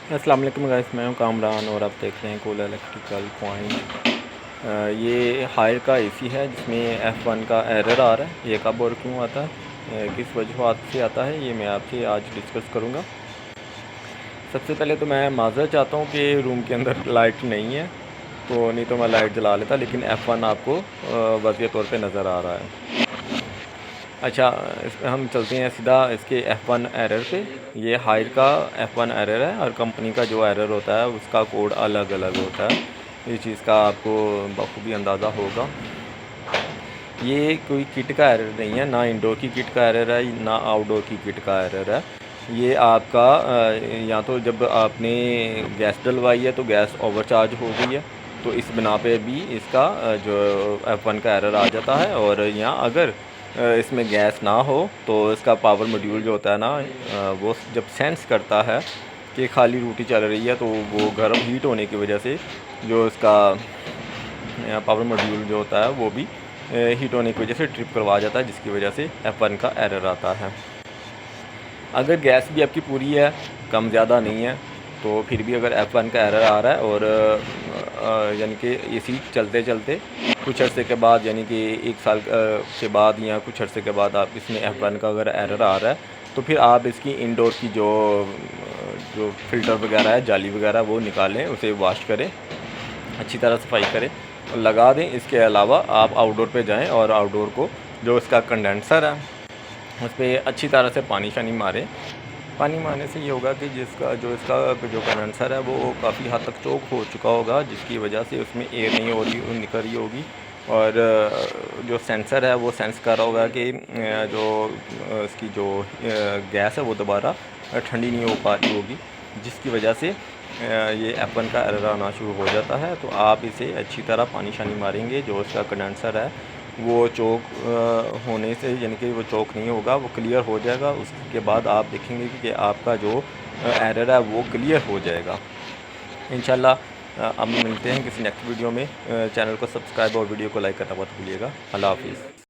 अस्सलाम वालेकुम गाइस, मैं हूं कामरान और आप देख रहे हैं कूलर इलेक्ट्रिकल पॉइंट। ये हायर का एसी है जिसमें F1 का एरर आ रहा है। ये कब और क्यों आता है, किस वजूहात से आता है, ये मैं आपसे आज डिस्कस करूंगा। सबसे पहले तो मैं माज़रत चाहता हूं कि रूम के अंदर लाइट नहीं है, तो नहीं तो मैं लाइट जला लेता, लेकिन F1 आपको वाज़ेह तौर पे नज़र आ रहा है। अच्छा, हम चलते हैं सीधा इसके F1 एरर पे। ये हायर का F1 एरर है। हर कंपनी का जो एरर होता है उसका कोड अलग अलग होता है। इस चीज़ का आपको बखूबी अंदाज़ा होगा। ये कोई किट का एरर नहीं है, ना इंडोर की किट का एरर है ना आउटडोर की किट का एरर है। ये आपका या तो जब आपने गैस डलवाई है तो गैस ओवरचार्ज हो गई है, तो इस बिना पे भी इसका जो F1 का एरर आ जाता है। और या अगर इसमें गैस ना हो तो इसका पावर मॉड्यूल जो होता है ना, वो जब सेंस करता है कि खाली रोटी चल रही है, तो वो गर्म हीट होने की वजह से जो इसका पावर मॉड्यूल जो होता है वो भी हीट होने की वजह से ट्रिप करवा जाता है, जिसकी वजह से F1 का एरर आता है। अगर गैस भी आपकी पूरी है, कम ज़्यादा नहीं है, तो फिर भी अगर F1 का एरर आ रहा है और यानी कि एसी चलते चलते कुछ अर्से के बाद, यानी कि 1 साल के बाद या कुछ अर्से के बाद आप इसमें F1 का अगर एरर आ रहा है, तो फिर आप इसकी इंडोर की जो जो फ़िल्टर वगैरह है, जाली वगैरह, वो निकालें, उसे वॉश करें, अच्छी तरह सफाई करें और लगा दें। इसके अलावा आप आउटडोर पे जाएं और आउटडोर को जो इसका कंडेंसर है उस पर अच्छी तरह से पानी शानी मारें। पानी मारने से ये होगा कि इसका जो कंडेंसर है वो काफ़ी हद तक चोक हो चुका होगा, जिसकी वजह से उसमें एयर नहीं हो रही निकल रही होगी। और जो सेंसर है वो सेंस कर रहा होगा कि जो इसकी जो गैस है वो दोबारा ठंडी नहीं हो पा रही होगी, जिसकी वजह से ये F1 का एरर आना शुरू हो जाता है। तो आप इसे अच्छी तरह पानी शानी मारेंगे, जो इसका कंडेंसर है वो चोक होने से, यानी कि वो चोक नहीं होगा, वो क्लियर हो जाएगा। उसके बाद आप देखेंगे कि आपका जो एरर है वो क्लियर हो जाएगा इंशाल्लाह। अब मिलते हैं किसी नेक्स्ट वीडियो में। चैनल को सब्सक्राइब और वीडियो को लाइक करना मत भूलिएगा। अल्लाह हाफिज़।